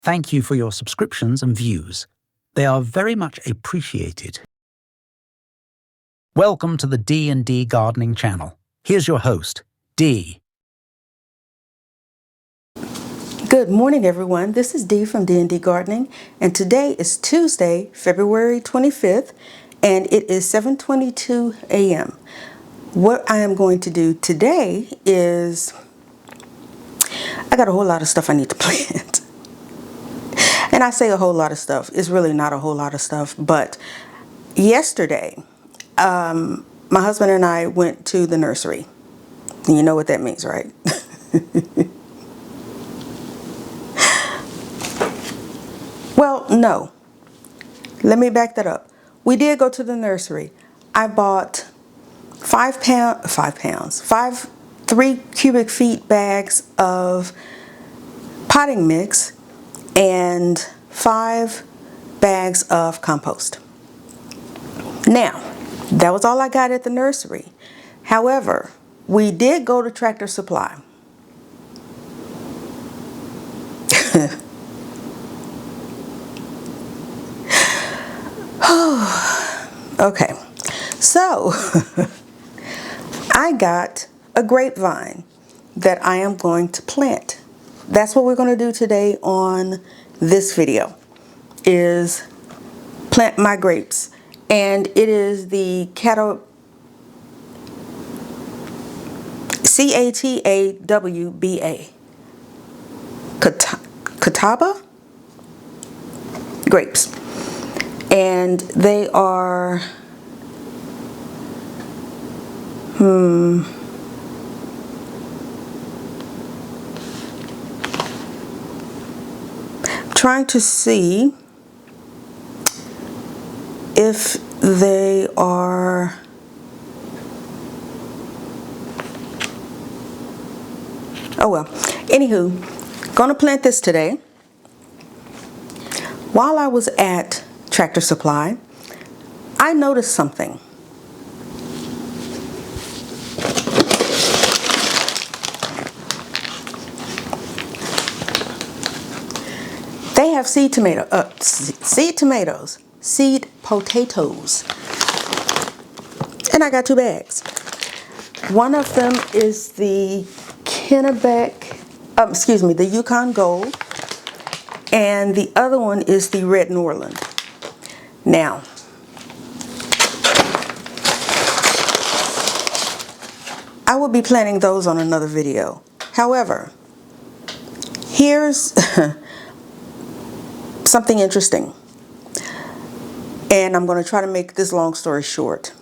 Thank you for your subscriptions and views. They are very much appreciated. Welcome to the D&D Gardening channel. Here's your host, Dee. Good morning, everyone. This is Dee from D&D Gardening, and today is Tuesday, February 25th, and it is 7:22 a.m. What I am going to do today is, I got a whole lot of stuff I need to plant. And I say a whole lot of stuff. It's really not a whole lot of stuff, but yesterday, my husband and I went to the nursery. And you know what that means, right? Well, no. Let me back that up. We did go to the nursery. I bought 3 cubic feet bags of potting mix and 5 bags of compost. Now, that was all I got at the nursery. However, we did go to Tractor Supply. Okay, so I got a grapevine that I am going to plant. That's what we're going to do today on this video, is plant my grapes. And it is the Catawba Catawba grapes. And they are, trying to see if they are, oh well, anywho, gonna plant this today. While I was at Tractor Supply, I noticed something. They have seed potatoes, and I got 2 bags. One of them is the the Yukon Gold, and the other one is the Red Norland. Now, I will be planting those on another video. However, here's something interesting, and I'm going to try to make this long story short.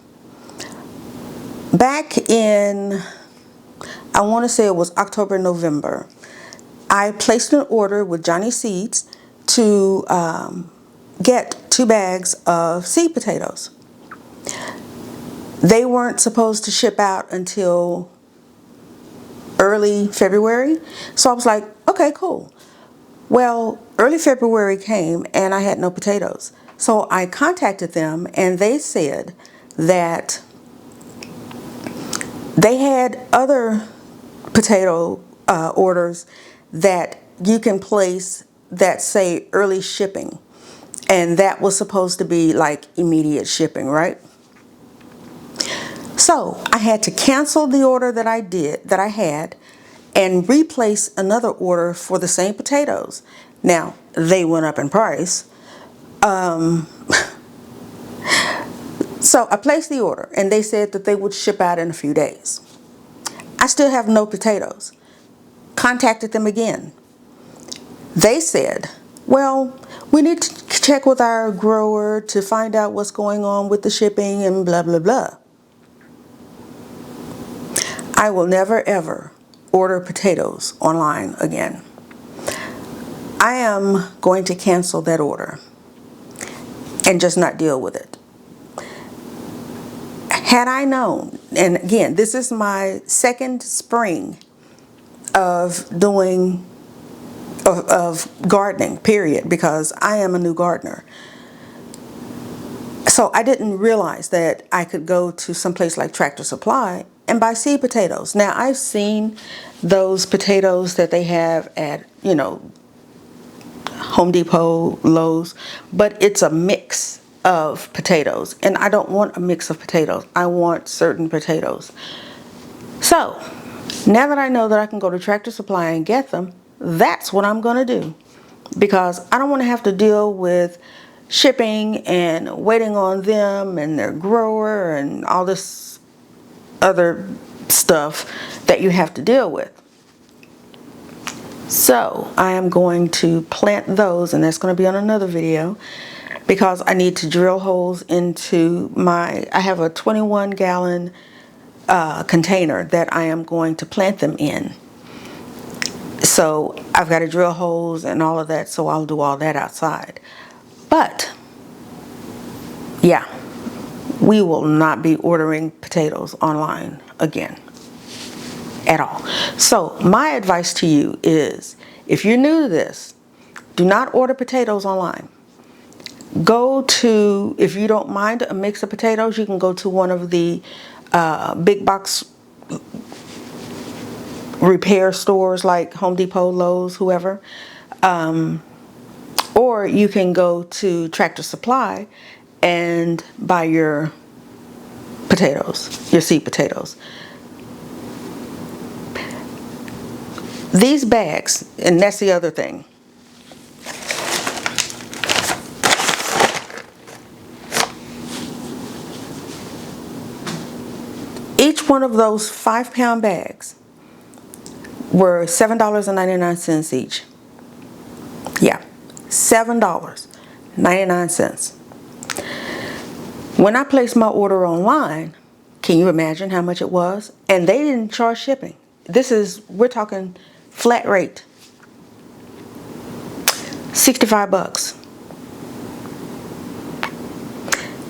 Back in, I want to say it was October, November, I placed an order with Johnny Seeds to get 2 bags of seed potatoes. They weren't supposed to ship out until early February, so I was like, okay, cool. Well, early February came and I had no potatoes. So I contacted them and they said that they had other potato orders that you can place that say early shipping. And that was supposed to be like immediate shipping, right? So I had to cancel the order that I had, and replace another order for the same potatoes. Now, they went up in price. So I placed the order and they said that they would ship out in a few days. I still have no potatoes. Contacted them again. They said, well, we need to check with our grower to find out what's going on with the shipping and blah, blah, blah. I will never ever order potatoes online again. I am going to cancel that order and just not deal with it. Had I known, and again, this is my second spring of doing of gardening, period, because I am a new gardener. So I didn't realize that I could go to some place like Tractor Supply and buy seed potatoes. Now, I've seen those potatoes that they have at, Home Depot, Lowe's, but it's a mix of potatoes, and I don't want a mix of potatoes. I want certain potatoes. So now that I know that I can go to Tractor Supply and get them, that's what I'm going to do, because I don't want to have to deal with shipping and waiting on them and their grower and all this other stuff that you have to deal with. So I am going to plant those, and that's going to be on another video, because I need to drill holes into I have a 21-gallon container that I am going to plant them in. So I've got to drill holes and all of that, so I'll do all that outside. But yeah, we will not be ordering potatoes online again at all. So my advice to you is, if you're new to this, do not order potatoes online. Go to, if you don't mind a mix of potatoes, you can go to one of the big box repair stores like Home Depot, Lowe's, whoever. Or you can go to Tractor Supply and buy your potatoes, your seed potatoes. These bags, and that's the other thing. Each one of those 5-pound bags were $7.99 each. Yeah, $7.99. When I placed my order online, can you imagine how much it was? And they didn't charge shipping. We're talking flat rate. $65.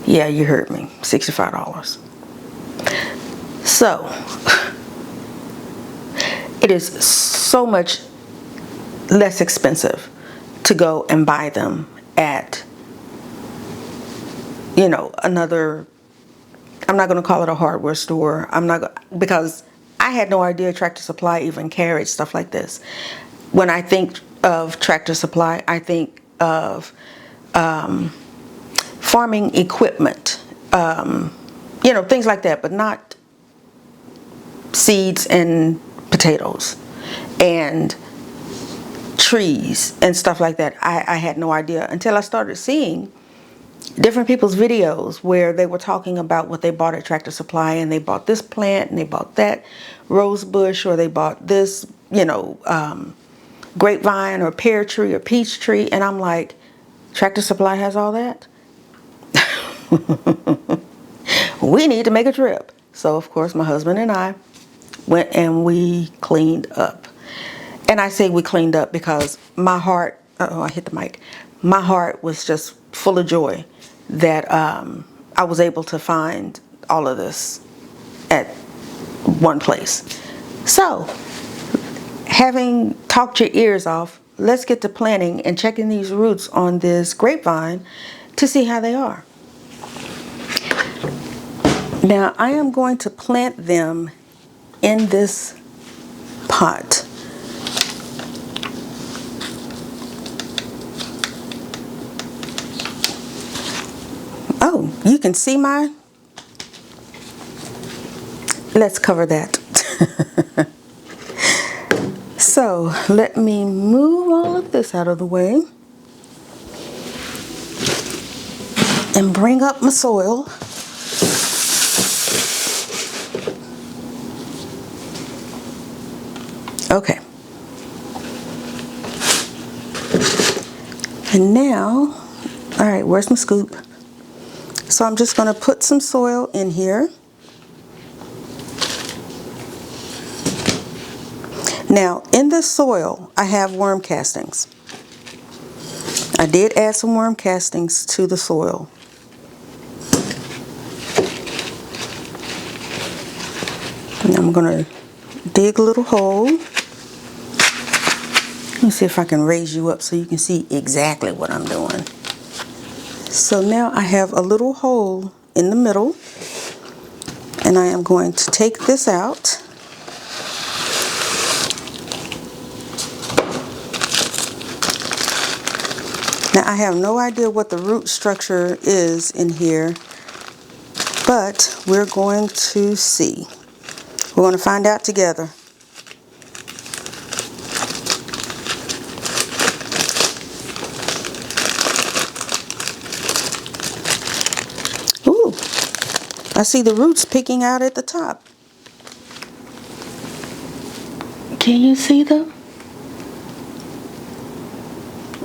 Yeah, you heard me, $65. So it is so much less expensive to go and buy them at, another, I'm not going to call it a hardware store. Because I had no idea Tractor Supply even carried stuff like this. When I think of Tractor Supply, I think of farming equipment, things like that, but not seeds and potatoes and trees and stuff like that. I had no idea until I started seeing different people's videos where they were talking about what they bought at Tractor Supply, and they bought this plant and they bought that rose bush, or they bought this, grapevine or pear tree or peach tree, and I'm like, Tractor Supply has all that? We need to make a trip. So of course my husband and I went and we cleaned up. And I say we cleaned up because my heart, I hit the mic. My heart was just full of joy that I was able to find all of this at one place. So, having talked your ears off, let's get to planting and checking these roots on this grapevine to see how they are. Now, I am going to plant them in this pot. Oh, you can see let's cover that. So let me move all of this out of the way and bring up my soil. Okay. And now, all right, where's my scoop? So I'm just going to put some soil in here. Now, in this soil, I have worm castings. I did add some worm castings to the soil. And I'm going to dig a little hole. Let me see if I can raise you up so you can see exactly what I'm doing. So now I have a little hole in the middle, and I am going to take this out. Now I have no idea what the root structure is in here, but we're going to see. We're going to find out together. Ooh, I see the roots peeking out at the top. Can you see them?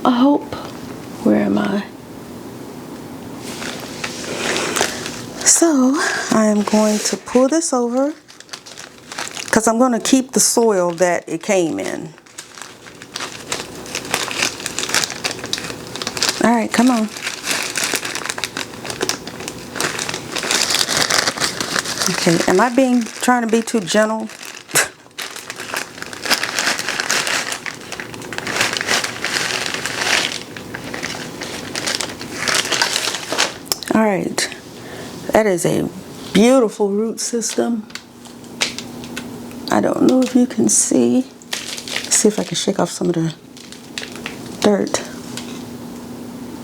I hope. Where am I? So I am going to pull this over because I'm going to keep the soil that it came in. All right, come on. Okay, am I trying to be too gentle? All right, that is a beautiful root system. I don't know if you can see. Let's see if I can shake off some of the dirt.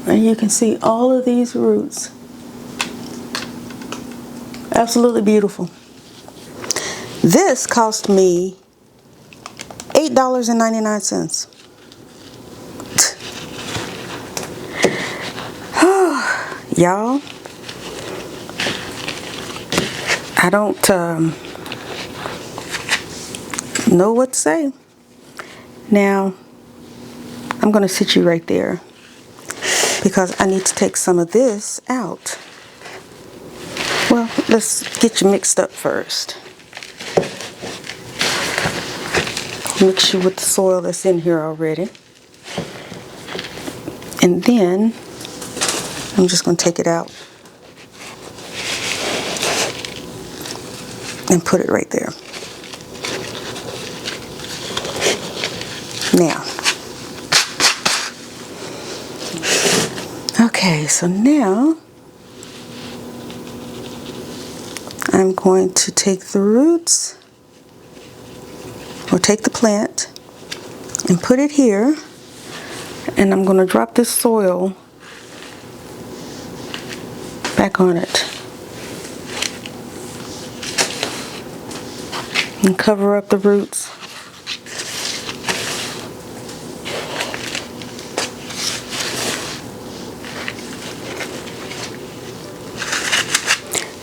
And you can see all of these roots. Absolutely beautiful. This cost me $8.99. Y'all, I don't know what to say. Now, I'm going to sit you right there because I need to take some of this out. Well, let's get you mixed up first. Mix you with the soil that's in here already. And then I'm just going to take it out and put it right there. Now, okay, so now I'm going to take the roots, or take the plant, and put it here, and I'm going to drop this soil back on it and cover up the roots.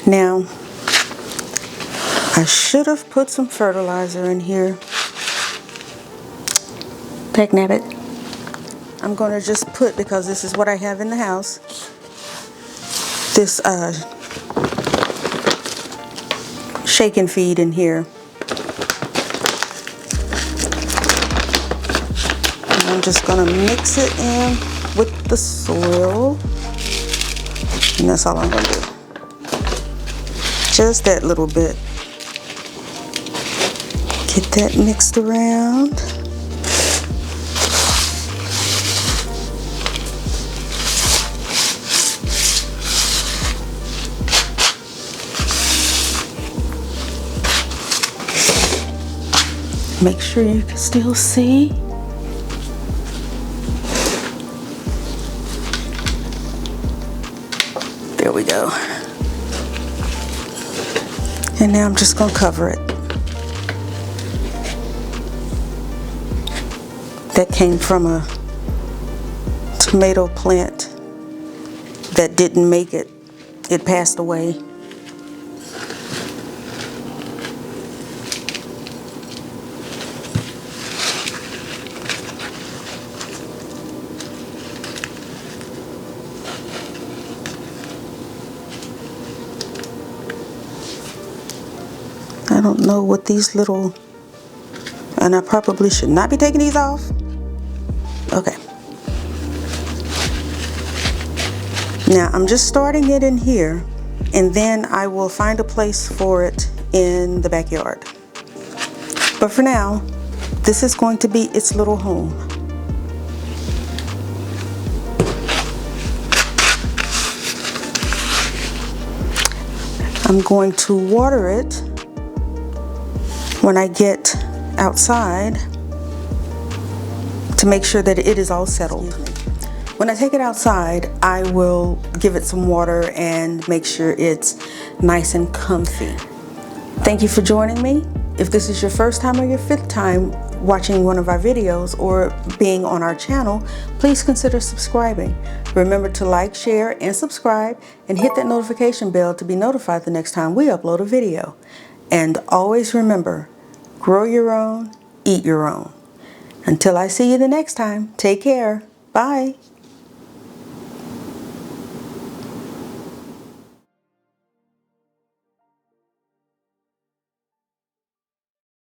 Now, I should have put some fertilizer in here. Dagnabbit. I'm going to just put, because this is what I have in the house, this shake and feed in here. And I'm just going to mix it in with the soil. And that's all I'm going to do. Just that little bit. Get that mixed around. Make sure you can still see. There we go. And now I'm just going to cover it. That came from a tomato plant that didn't make it. It passed away. I don't know what these little, and I probably should not be taking these off. Okay. Now I'm just starting it in here, and then I will find a place for it in the backyard. But for now, this is going to be its little home. I'm going to water it when I get outside to make sure that it is all settled. When I take it outside, I will give it some water and make sure it's nice and comfy. Thank you for joining me. If this is your first time or your fifth time watching one of our videos or being on our channel, please consider subscribing. Remember to like, share, and subscribe, and hit that notification bell to be notified the next time we upload a video. And always remember, grow your own, eat your own. Until I see you the next time, take care. Bye.